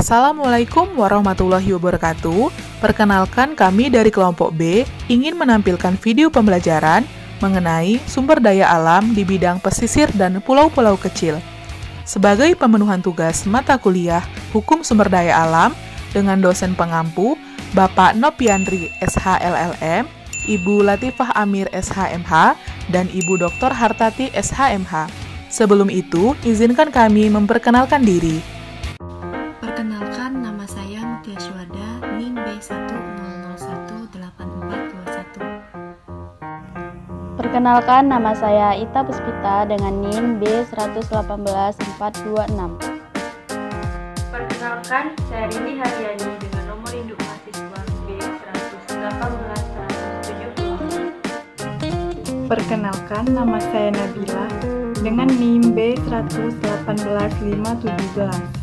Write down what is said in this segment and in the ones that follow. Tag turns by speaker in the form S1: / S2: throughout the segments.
S1: Assalamualaikum warahmatullahi wabarakatuh. Perkenalkan, kami dari kelompok B ingin menampilkan video pembelajaran mengenai sumber daya alam di bidang pesisir dan pulau-pulau kecil. Sebagai pemenuhan tugas mata kuliah Hukum Sumber Daya Alam dengan dosen pengampu Bapak Nopiandri SHLLM, Ibu Latifah Amir SHMH, dan Ibu Dr. Hartati SHMH. Sebelum itu, izinkan kami memperkenalkan diri.
S2: Perkenalkan, nama saya Mutia Syuhada, NIM B10018421.
S3: Perkenalkan, nama saya Ita Puspita dengan NIM B118426.
S4: Perkenalkan, saya Rini Haryani dengan nomor induk mahasiswa B118170.
S5: Perkenalkan, nama saya Nabila dengan NIM B118517.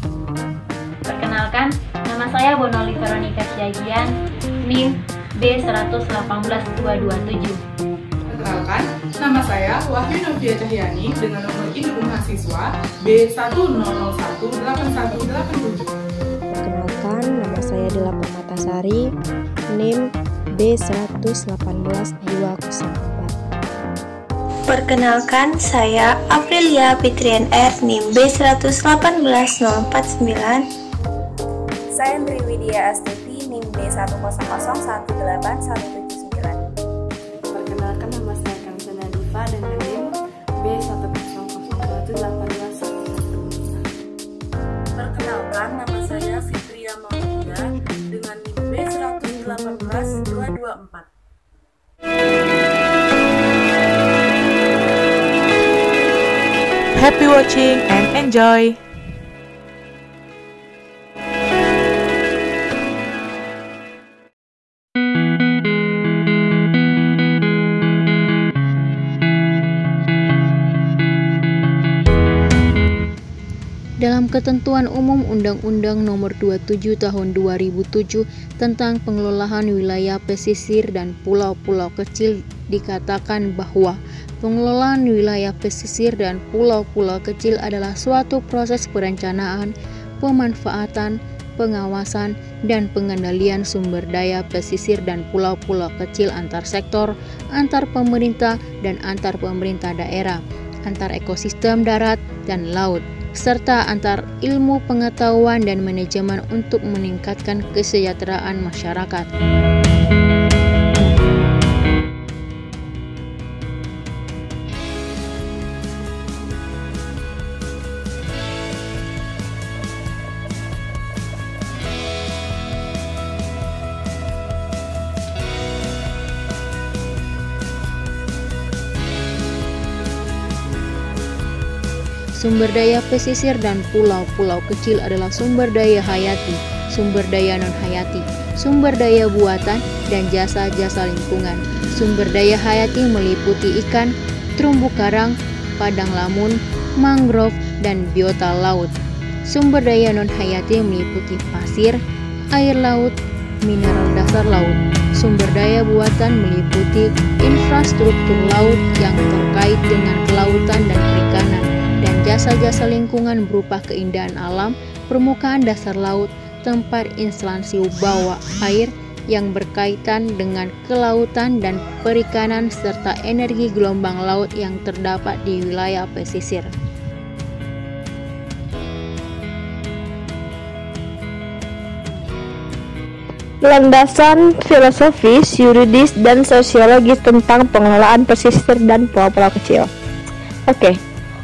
S6: Perkenalkan, nama saya Bonoli Veronica Syagian, NIM B118227.
S7: Perkenalkan, nama saya Wahyu Novia Cahyani dengan nomor induk mahasiswa B10018187.
S8: Perkenalkan, nama saya Dela Permatasari, NIM B111824.
S9: Perkenalkan, saya Aprilia Fitrian R, NIM B118049.
S10: Saya Andri Widya Astuti, NIM B1001819179.
S11: Perkenalkan, nama saya Kamsana Diva dengan NIM B10011811.
S10: Perkenalkan, nama saya Fitria Maulida dengan NIM B118224.
S1: Happy watching and enjoy!
S12: Dalam Ketentuan Umum Undang-Undang Nomor 27 Tahun 2007 tentang pengelolaan wilayah pesisir dan pulau-pulau kecil dikatakan bahwa pengelolaan wilayah pesisir dan pulau-pulau kecil adalah suatu proses perencanaan, pemanfaatan, pengawasan, dan pengendalian sumber daya pesisir dan pulau-pulau kecil antar sektor, antar pemerintah dan antar pemerintah daerah, antar ekosistem darat dan laut, serta antar ilmu pengetahuan dan manajemen untuk meningkatkan kesejahteraan masyarakat. Sumber daya pesisir dan pulau-pulau kecil adalah sumber daya hayati, sumber daya non-hayati, sumber daya buatan, dan jasa-jasa lingkungan. Sumber daya hayati meliputi ikan, terumbu karang, padang lamun, mangrove, dan biota laut. Sumber daya non-hayati meliputi pasir, air laut, mineral dasar laut. Sumber daya buatan meliputi infrastruktur laut yang terkait dengan kelautan dan perikanan, dan jasa-jasa lingkungan berupa keindahan alam, permukaan dasar laut, tempat instalasi bawah air yang berkaitan dengan kelautan dan perikanan, serta energi gelombang laut yang terdapat di wilayah pesisir.
S8: Landasan filosofis, yuridis, dan sosiologis tentang pengelolaan pesisir dan pulau-pulau kecil. Oke.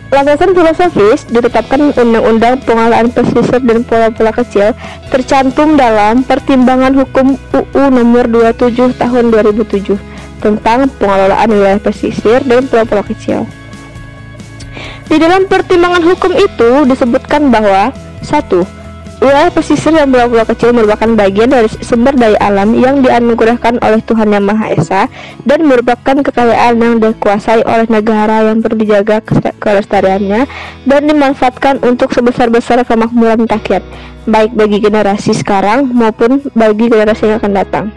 S8: Landasan filosofis ditetapkan Undang-Undang Pengelolaan Pesisir dan Pulau-Pulau Kecil tercantum dalam Pertimbangan Hukum UU Nomor 27 Tahun 2007 tentang pengelolaan wilayah pesisir dan pulau-pulau kecil. Di dalam pertimbangan hukum itu disebutkan bahwa 1. Wilayah pesisir dan pulau-pulau kecil merupakan bagian dari sumber daya alam yang dianugerahkan oleh Tuhan Yang Maha Esa dan merupakan kekayaan yang dikuasai oleh negara yang perlu dijaga kelestariannya dan dimanfaatkan untuk sebesar-besar kemakmuran rakyat, baik bagi generasi sekarang maupun bagi generasi yang akan datang.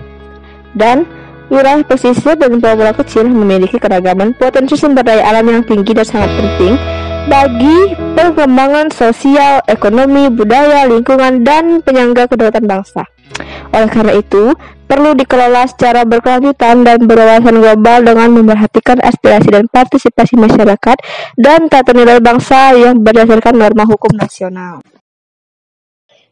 S8: Dan wilayah pesisir dan pulau-pulau kecil memiliki keragaman potensi sumber daya alam yang tinggi dan sangat penting bagi perkembangan sosial, ekonomi, budaya, lingkungan, dan penyangga kedaulatan bangsa. Oleh karena itu, perlu dikelola secara berkelanjutan dan berwawasan global dengan memperhatikan aspirasi dan partisipasi masyarakat dan tata nilai bangsa yang berdasarkan norma hukum nasional.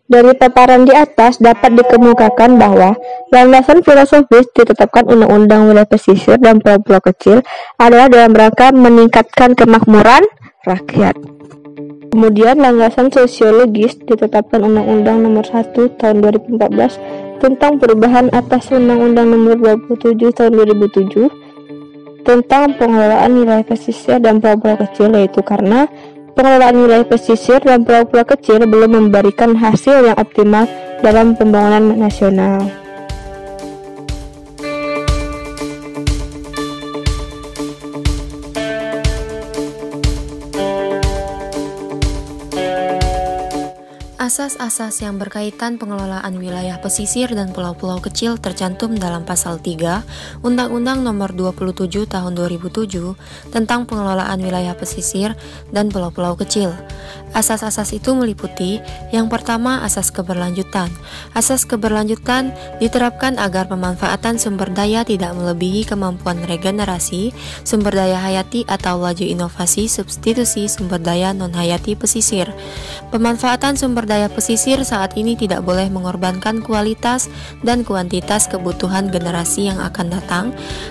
S8: Dari paparan di atas dapat dikemukakan bahwa landasan filosofis ditetapkan Undang-Undang Wilayah Pesisir dan Pulau-Pulau Kecil adalah dalam rangka meningkatkan kemakmuran rakyat. Kemudian landasan sosiologis ditetapkan Undang-Undang Nomor 1 Tahun 2014 tentang perubahan atas Undang-Undang Nomor 27 Tahun 2007 tentang pengelolaan wilayah pesisir dan pulau-pulau kecil, yaitu karena pengelolaan wilayah pesisir dan pulau-pulau kecil belum memberikan hasil yang optimal dalam pembangunan nasional.
S13: Asas-asas yang berkaitan pengelolaan wilayah pesisir dan pulau-pulau kecil tercantum dalam Pasal 3 Undang-Undang Nomor 27 Tahun 2007 tentang pengelolaan wilayah pesisir dan pulau-pulau kecil. Asas-asas itu meliputi yang pertama, asas keberlanjutan. Asas keberlanjutan diterapkan agar pemanfaatan sumber daya tidak melebihi kemampuan regenerasi, sumber daya hayati atau laju inovasi substitusi sumber daya non-hayati pesisir. Pemanfaatan sumber daya pesisir saat ini tidak boleh mengorbankan kualitas dan kuantitas kebutuhan generasi yang akan datang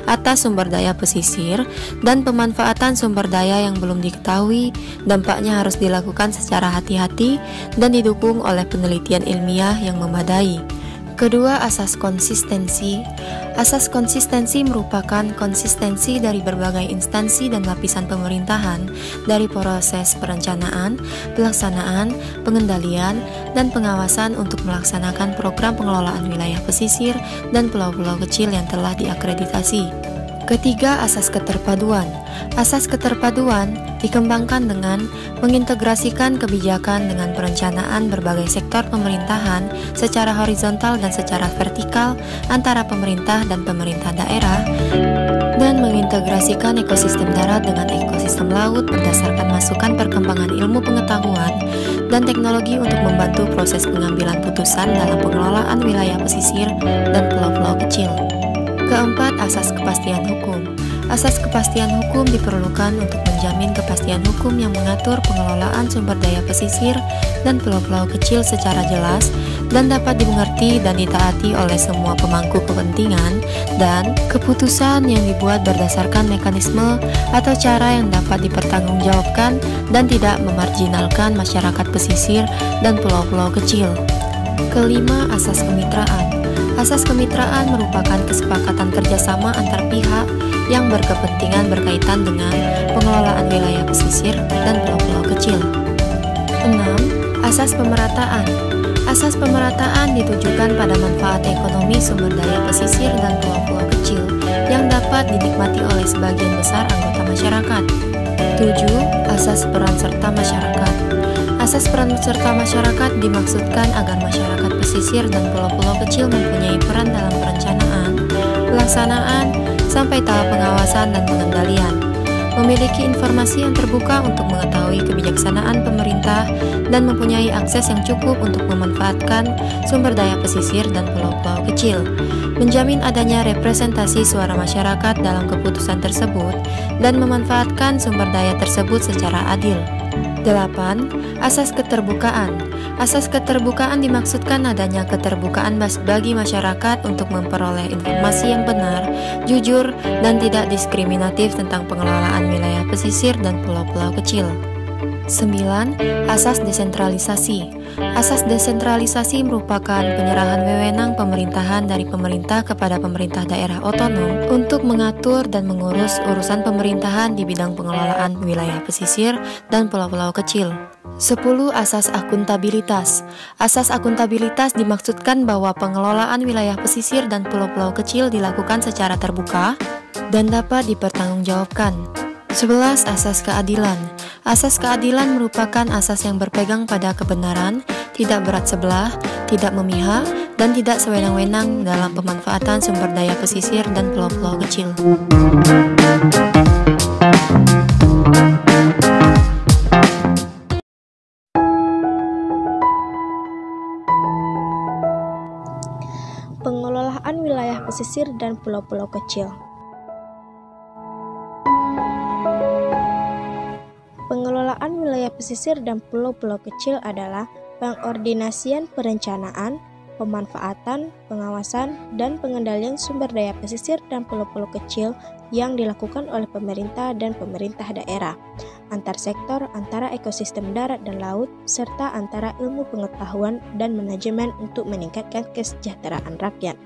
S13: atas sumber daya pesisir, dan pemanfaatan sumber daya yang belum diketahui dampaknya harus dilakukan secara hati-hati dan didukung oleh penelitian ilmiah yang memadai. Kedua, asas konsistensi. Asas konsistensi merupakan konsistensi dari berbagai instansi dan lapisan pemerintahan, dari proses perencanaan, pelaksanaan, pengendalian, dan pengawasan untuk melaksanakan program pengelolaan wilayah pesisir dan pulau-pulau kecil yang telah diakreditasi. Ketiga, asas keterpaduan. Asas keterpaduan dikembangkan dengan mengintegrasikan kebijakan dengan perencanaan berbagai sektor pemerintahan secara horizontal dan secara vertikal antara pemerintah dan pemerintah daerah, dan mengintegrasikan ekosistem darat dengan ekosistem laut berdasarkan masukan perkembangan ilmu pengetahuan dan teknologi untuk membantu proses pengambilan putusan dalam pengelolaan wilayah pesisir dan pulau-pulau kecil. Keempat, asas kepastian hukum. Asas kepastian hukum diperlukan untuk menjamin kepastian hukum yang mengatur pengelolaan sumber daya pesisir dan pulau-pulau kecil secara jelas dan dapat dimengerti dan ditaati oleh semua pemangku kepentingan, dan keputusan yang dibuat berdasarkan mekanisme atau cara yang dapat dipertanggungjawabkan dan tidak memarginalkan masyarakat pesisir dan pulau-pulau kecil. Kelima, asas kemitraan. Asas kemitraan merupakan kesepakatan kerjasama antar pihak yang berkepentingan berkaitan dengan pengelolaan wilayah pesisir dan pulau-pulau kecil. 6. Asas pemerataan. Asas pemerataan ditujukan pada manfaat ekonomi sumber daya pesisir dan pulau-pulau kecil yang dapat dinikmati oleh sebagian besar anggota masyarakat. 7. Asas peran serta masyarakat. Asas peran serta masyarakat dimaksudkan agar masyarakat pesisir dan pulau-pulau kecil mempunyai peran dalam perencanaan, pelaksanaan, sampai tahap pengawasan dan pengendalian, memiliki informasi yang terbuka untuk mengetahui kebijaksanaan pemerintah, dan mempunyai akses yang cukup untuk memanfaatkan sumber daya pesisir dan pulau-pulau kecil, menjamin adanya representasi suara masyarakat dalam keputusan tersebut, dan memanfaatkan sumber daya tersebut secara adil. 8. Asas keterbukaan. Asas keterbukaan dimaksudkan adanya keterbukaan bagi masyarakat untuk memperoleh informasi yang benar, jujur, dan tidak diskriminatif tentang pengelolaan wilayah pesisir dan pulau-pulau kecil. 9. Asas desentralisasi. Asas desentralisasi merupakan penyerahan wewenang pemerintahan dari pemerintah kepada pemerintah daerah otonom untuk mengatur dan mengurus urusan pemerintahan di bidang pengelolaan wilayah pesisir dan pulau-pulau kecil. 10. Asas akuntabilitas. Asas akuntabilitas dimaksudkan bahwa pengelolaan wilayah pesisir dan pulau-pulau kecil dilakukan secara terbuka dan dapat dipertanggungjawabkan. 11. Asas keadilan. Asas keadilan merupakan asas yang berpegang pada kebenaran, tidak berat sebelah, tidak memihak, dan tidak sewenang-wenang dalam pemanfaatan sumber daya pesisir dan pulau-pulau kecil.
S8: pesisir dan pulau-pulau kecil. Pengelolaan wilayah pesisir dan pulau-pulau kecil adalah pengordinasian perencanaan, pemanfaatan, pengawasan, dan pengendalian sumber daya pesisir dan pulau-pulau kecil yang dilakukan oleh pemerintah dan pemerintah daerah, antar sektor, antara ekosistem darat dan laut, serta antara ilmu pengetahuan dan manajemen untuk meningkatkan kesejahteraan rakyat.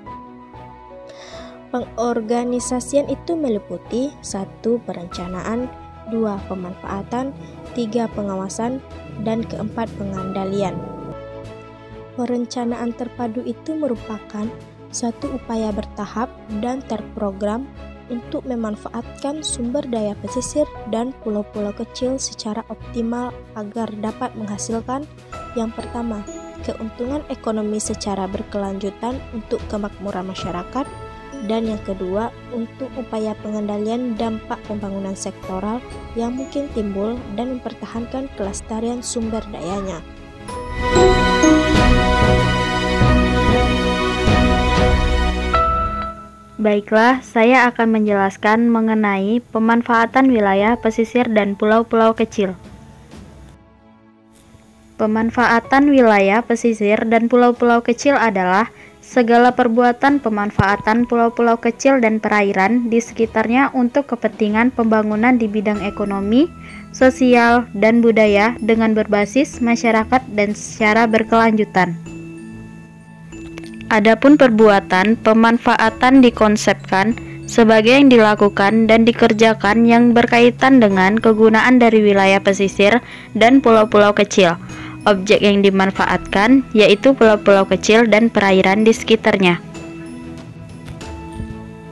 S8: Pengorganisasian itu meliputi 1. Perencanaan, 2. Pemanfaatan, 3. Pengawasan, dan 4. Pengendalian. Perencanaan terpadu itu merupakan suatu upaya bertahap dan terprogram untuk memanfaatkan sumber daya pesisir dan pulau-pulau kecil secara optimal agar dapat menghasilkan yang pertama, keuntungan ekonomi secara berkelanjutan untuk kemakmuran masyarakat, dan yang kedua, untuk upaya pengendalian dampak pembangunan sektoral yang mungkin timbul dan mempertahankan kelestarian sumber dayanya.
S3: Baiklah, saya akan menjelaskan mengenai pemanfaatan wilayah pesisir dan pulau-pulau kecil. Pemanfaatan wilayah pesisir dan pulau-pulau kecil adalah segala perbuatan pemanfaatan pulau-pulau kecil dan perairan di sekitarnya untuk kepentingan pembangunan di bidang ekonomi, sosial, dan budaya dengan berbasis masyarakat dan secara berkelanjutan. Adapun perbuatan pemanfaatan dikonsepkan sebagai yang dilakukan dan dikerjakan yang berkaitan dengan kegunaan dari wilayah pesisir dan pulau-pulau kecil. Objek yang dimanfaatkan yaitu pulau-pulau kecil dan perairan di sekitarnya.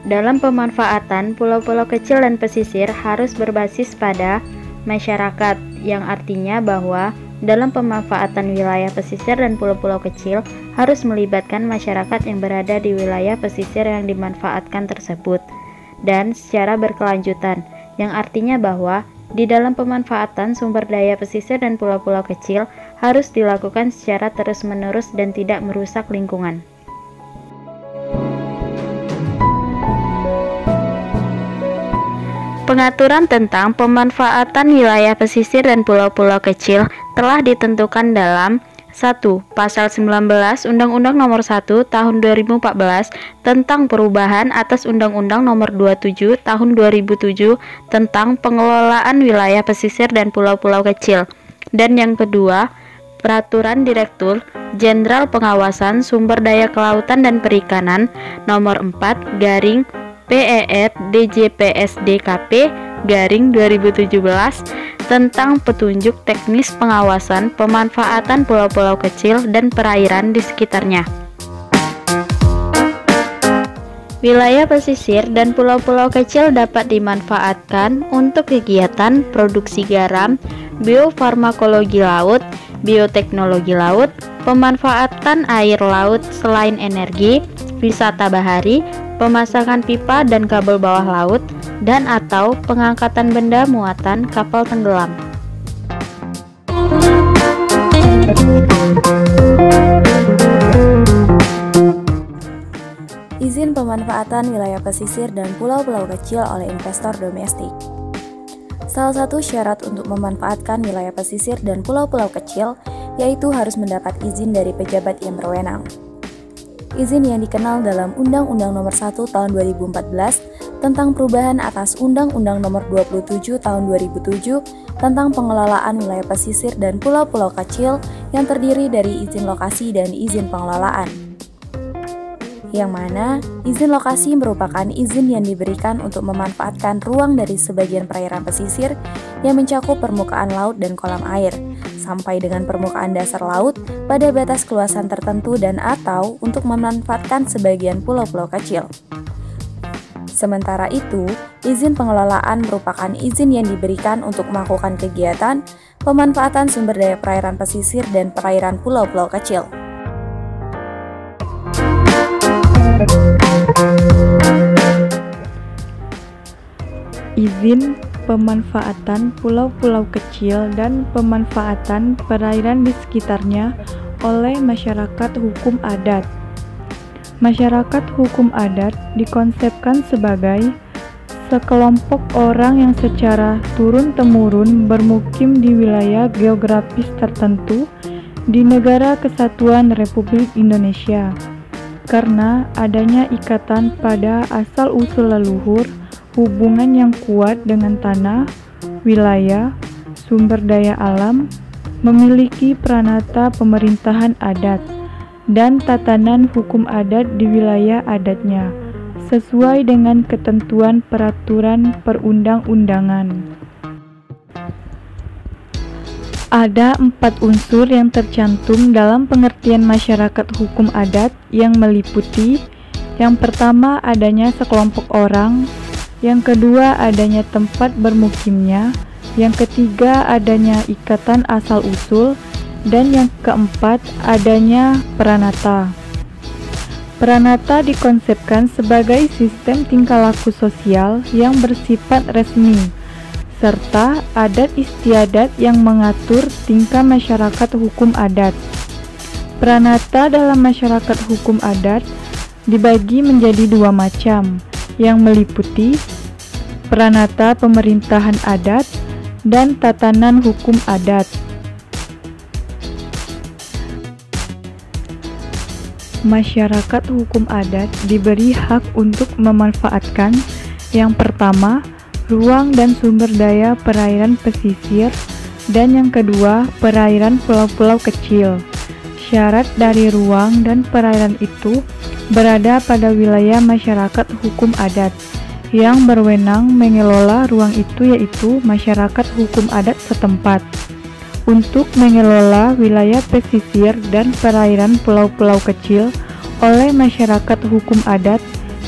S3: Dalam pemanfaatan pulau-pulau kecil dan pesisir harus berbasis pada masyarakat, yang artinya bahwa dalam pemanfaatan wilayah pesisir dan pulau-pulau kecil harus melibatkan masyarakat yang berada di wilayah pesisir yang dimanfaatkan tersebut, dan secara berkelanjutan, yang artinya bahwa di dalam pemanfaatan sumber daya pesisir dan pulau-pulau kecil harus dilakukan secara terus-menerus dan tidak merusak lingkungan. Pengaturan tentang pemanfaatan wilayah pesisir dan pulau-pulau kecil telah ditentukan dalam 1. Pasal 19 Undang-Undang Nomor 1 Tahun 2014 tentang perubahan atas Undang-Undang Nomor 27 Tahun 2007 tentang pengelolaan wilayah pesisir dan pulau-pulau kecil. Dan yang kedua, Peraturan Direktur Jenderal Pengawasan Sumber Daya Kelautan dan Perikanan Nomor 4 Garing PER DJPSDKP Garing 2017 tentang petunjuk teknis pengawasan pemanfaatan pulau-pulau kecil dan perairan di sekitarnya. Wilayah pesisir dan pulau-pulau kecil dapat dimanfaatkan untuk kegiatan produksi garam, biofarmakologi laut, bioteknologi laut, pemanfaatan air laut selain energi, wisata bahari, pemasangan pipa dan kabel bawah laut, dan atau pengangkatan benda muatan kapal tenggelam.
S10: Izin pemanfaatan wilayah pesisir dan pulau-pulau kecil oleh investor domestik. Salah satu syarat untuk memanfaatkan wilayah pesisir dan pulau-pulau kecil yaitu harus mendapat izin dari pejabat yang berwenang. Izin yang dikenal dalam Undang-Undang Nomor 1 Tahun 2014 tentang perubahan atas Undang-Undang Nomor 27 Tahun 2007 tentang pengelolaan wilayah pesisir dan pulau-pulau kecil yang terdiri dari izin lokasi dan izin pengelolaan. Yang mana izin lokasi merupakan izin yang diberikan untuk memanfaatkan ruang dari sebagian perairan pesisir yang mencakup permukaan laut dan kolam air sampai dengan permukaan dasar laut pada batas keluasan tertentu dan atau untuk memanfaatkan sebagian pulau-pulau kecil. Sementara itu, izin pengelolaan merupakan izin yang diberikan untuk melakukan kegiatan pemanfaatan sumber daya perairan pesisir dan perairan pulau-pulau kecil.
S5: Izin pemanfaatan pulau-pulau kecil dan pemanfaatan perairan di sekitarnya oleh masyarakat hukum adat. Masyarakat hukum adat dikonsepkan sebagai sekelompok orang yang secara turun-temurun bermukim di wilayah geografis tertentu di Negara Kesatuan Republik Indonesia. Karena adanya ikatan pada asal-usul leluhur, hubungan yang kuat dengan tanah, wilayah, sumber daya alam, memiliki peranata pemerintahan adat, dan tatanan hukum adat di wilayah adatnya, sesuai dengan ketentuan peraturan perundang-undangan. Ada 4 unsur yang tercantum dalam pengertian masyarakat hukum adat yang meliputi: yang pertama, adanya sekelompok orang; yang kedua, adanya tempat bermukimnya; yang ketiga, adanya ikatan asal-usul; dan yang keempat, adanya peranata. Peranata dikonsepkan sebagai sistem tingkah laku sosial yang bersifat resmi, serta adat istiadat yang mengatur tingkah masyarakat hukum adat. Peranata dalam masyarakat hukum adat dibagi menjadi 2 macam, yang meliputi peranata pemerintahan adat dan tatanan hukum adat. Masyarakat hukum adat diberi hak untuk memanfaatkan: yang pertama, ruang dan sumber daya perairan pesisir, dan yang kedua, perairan pulau-pulau kecil. Syarat dari ruang dan perairan itu berada pada wilayah masyarakat hukum adat. Yang berwenang mengelola ruang itu yaitu masyarakat hukum adat setempat. Untuk mengelola wilayah pesisir dan perairan pulau-pulau kecil oleh masyarakat hukum adat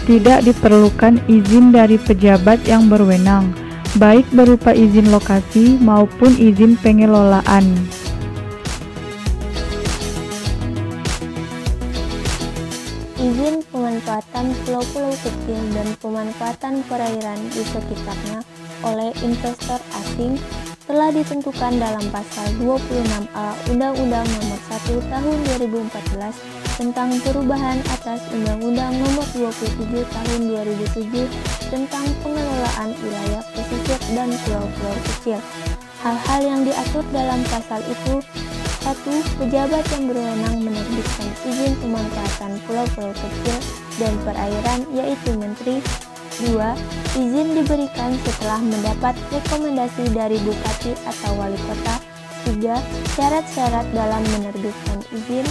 S5: tidak diperlukan izin dari pejabat yang berwenang, baik berupa izin lokasi maupun izin pengelolaan.
S3: Izin pemanfaatan pulau-pulau kecil dan pemanfaatan perairan di sekitarnya oleh investor asing telah ditentukan dalam pasal 26A Undang-Undang Nomor 1 Tahun 2014 tentang perubahan atas Undang-Undang Nomor 27 Tahun 2007 tentang pengelolaan wilayah pesisir dan pulau-pulau kecil. Hal-hal yang diatur dalam pasal itu: 1. Pejabat yang berwenang menerbitkan izin pemanfaatan pulau-pulau kecil dan perairan yaitu Menteri. 2. Izin diberikan setelah mendapat rekomendasi dari Bupati atau Wali Kota. 3. Syarat-syarat dalam menerbitkan izin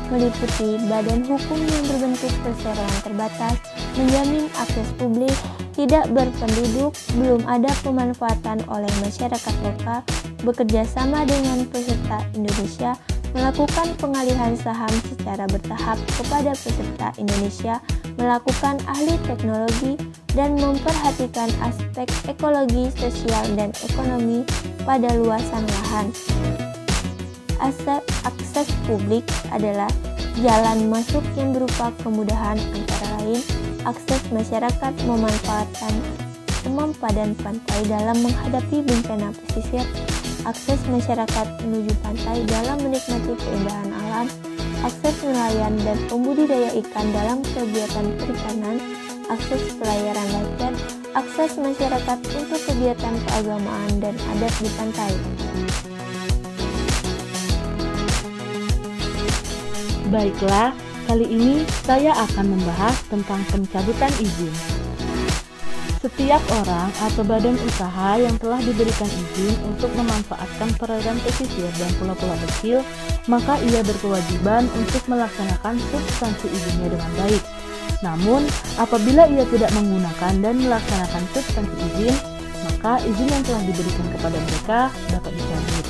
S3: meliputi badan hukum yang berbentuk perseroan terbatas, menjamin akses publik, tidak berpenduduk, belum ada pemanfaatan oleh masyarakat lokal, bekerja sama dengan peserta Indonesia, melakukan pengalihan saham secara bertahap kepada peserta Indonesia, melakukan ahli teknologi, dan memperhatikan aspek ekologi, sosial, dan ekonomi pada luasan lahan. Akses publik adalah jalan masuk yang berupa kemudahan antara lain akses masyarakat memanfaatkan sempadan pantai dalam menghadapi bencana pesisir, akses masyarakat menuju pantai dalam menikmati keindahan alam, akses nelayan dan pembudidaya ikan dalam kegiatan perikanan, akses pelayaran laut, akses masyarakat untuk kegiatan keagamaan dan adat di pantai.
S14: Baiklah, kali ini saya akan membahas tentang pencabutan izin. Setiap orang atau badan usaha yang telah diberikan izin untuk memanfaatkan perairan pesisir dan pulau-pulau kecil, maka ia berkewajiban untuk melaksanakan substansi izinnya dengan baik. Namun, apabila ia tidak menggunakan dan melaksanakan substansi izin, maka izin yang telah diberikan kepada mereka dapat dicabut.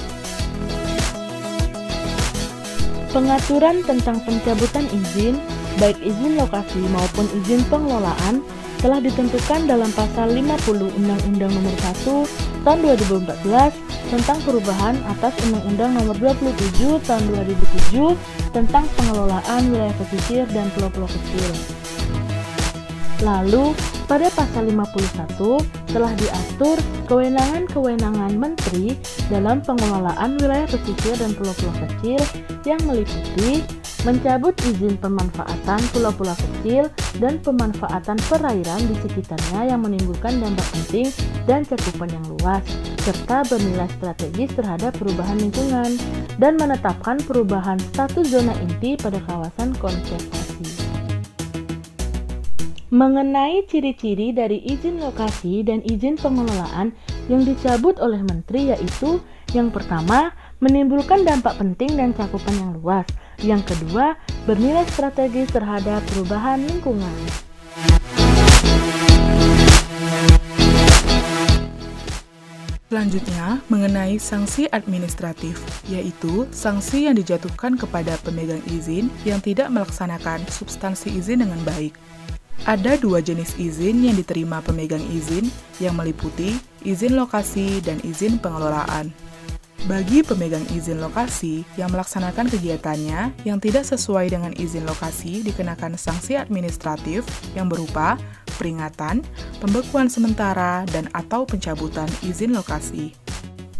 S14: Pengaturan tentang pencabutan izin, baik izin lokasi maupun izin pengelolaan, telah ditentukan dalam pasal 50 Undang-Undang Nomor 1 Tahun 2014 tentang perubahan atas Undang-Undang Nomor 27 Tahun 2007 tentang pengelolaan wilayah pesisir dan pulau-pulau kecil. Lalu, pada pasal 51 telah diatur kewenangan-kewenangan Menteri dalam pengelolaan wilayah pesisir dan pulau-pulau kecil yang meliputi mencabut izin pemanfaatan pulau-pulau kecil dan pemanfaatan perairan di sekitarnya yang menimbulkan dampak penting dan cakupan yang luas, serta bernilai strategis terhadap perubahan lingkungan, dan menetapkan perubahan status zona inti pada kawasan konservasi. Mengenai ciri-ciri dari izin lokasi dan izin pengelolaan yang dicabut oleh Menteri, yaitu yang pertama, menimbulkan dampak penting dan cakupan yang luas. Yang kedua, bernilai strategis terhadap perubahan lingkungan.
S1: Selanjutnya, mengenai sanksi administratif, yaitu sanksi yang dijatuhkan kepada pemegang izin yang tidak melaksanakan substansi izin dengan baik. Ada dua jenis izin yang diterima pemegang izin yang meliputi izin lokasi dan izin pengelolaan. Bagi pemegang izin lokasi yang melaksanakan kegiatannya yang tidak sesuai dengan izin lokasi dikenakan sanksi administratif yang berupa peringatan, pembekuan sementara, dan atau pencabutan izin lokasi.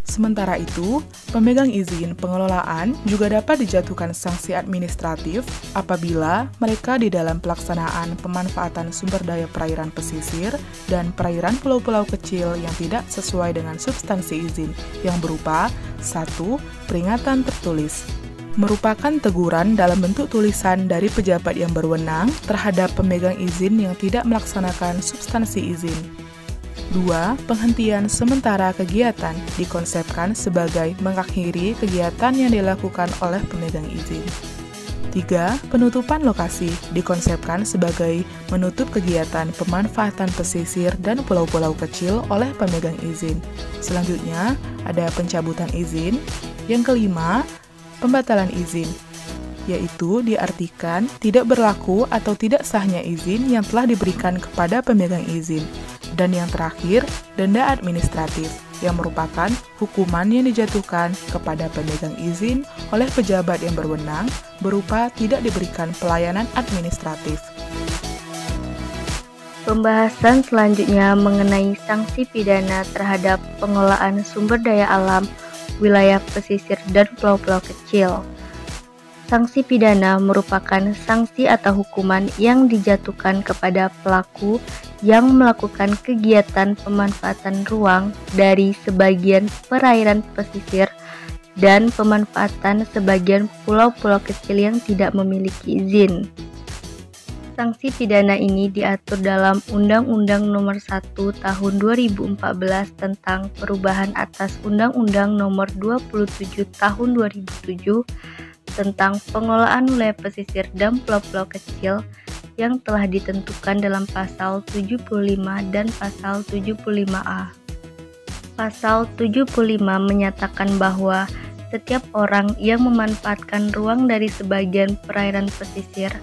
S1: Sementara itu, pemegang izin pengelolaan juga dapat dijatuhkan sanksi administratif apabila mereka di dalam pelaksanaan pemanfaatan sumber daya perairan pesisir dan perairan pulau-pulau kecil yang tidak sesuai dengan substansi izin yang berupa 1. Peringatan tertulis, merupakan teguran dalam bentuk tulisan dari pejabat yang berwenang terhadap pemegang izin yang tidak melaksanakan substansi izin. 2. Penghentian sementara kegiatan dikonsepkan sebagai mengakhiri kegiatan yang dilakukan oleh pemegang izin. 3. Penutupan lokasi dikonsepkan sebagai menutup kegiatan pemanfaatan pesisir dan pulau-pulau kecil oleh pemegang izin. Selanjutnya, ada pencabutan izin. Yang kelima, pembatalan izin, yaitu diartikan tidak berlaku atau tidak sahnya izin yang telah diberikan kepada pemegang izin. Dan yang terakhir, denda administratif, yang merupakan hukuman yang dijatuhkan kepada pemegang izin oleh pejabat yang berwenang berupa tidak diberikan pelayanan administratif.
S3: Pembahasan selanjutnya mengenai sanksi pidana terhadap pengelolaan sumber daya alam, wilayah pesisir, dan pulau-pulau kecil. Sanksi pidana merupakan sanksi atau hukuman yang dijatuhkan kepada pelaku yang melakukan kegiatan pemanfaatan ruang dari sebagian perairan pesisir dan pemanfaatan sebagian pulau-pulau kecil yang tidak memiliki izin. Sanksi pidana ini diatur dalam Undang-Undang Nomor 1 Tahun 2014 tentang perubahan atas Undang-Undang Nomor 27 Tahun 2007 tentang pengelolaan wilayah pesisir dan pulau-pulau kecil yang telah ditentukan dalam pasal 75 dan pasal 75A. Pasal 75 menyatakan bahwa setiap orang yang memanfaatkan ruang dari sebagian perairan pesisir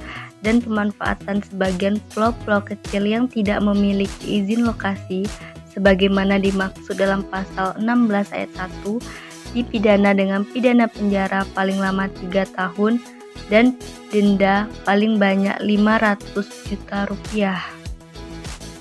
S3: dan pemanfaatan sebagian pulau-pulau kecil yang tidak memiliki izin lokasi sebagaimana dimaksud dalam pasal 16 ayat 1 dipidana dengan pidana penjara paling lama 3 tahun dan denda paling banyak 500 juta rupiah.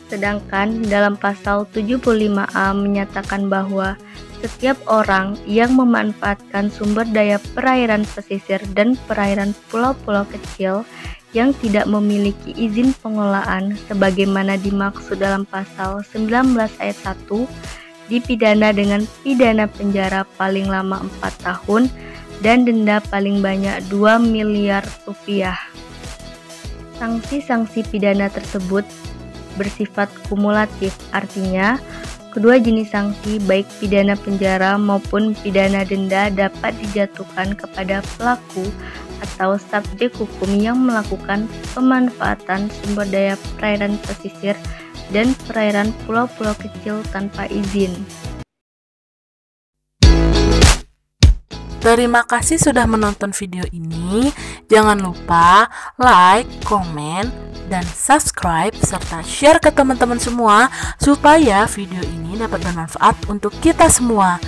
S3: Sedangkan dalam pasal 75A menyatakan bahwa setiap orang yang memanfaatkan sumber daya perairan pesisir dan perairan pulau-pulau kecil yang tidak memiliki izin pengelolaan sebagaimana dimaksud dalam pasal 19 ayat 1 dipidana dengan pidana penjara paling lama 4 tahun dan denda paling banyak 2 miliar rupiah. Sanksi-sanksi pidana tersebut bersifat kumulatif, artinya kedua jenis sanksi baik pidana penjara maupun pidana denda dapat dijatuhkan kepada pelaku atau subjek hukum yang melakukan pemanfaatan sumber daya perairan pesisir dan perairan pulau-pulau kecil tanpa izin.
S15: Terima kasih sudah menonton video ini. Jangan lupa like, komen, dan subscribe serta share ke teman-teman semua supaya video ini dapat bermanfaat untuk kita semua.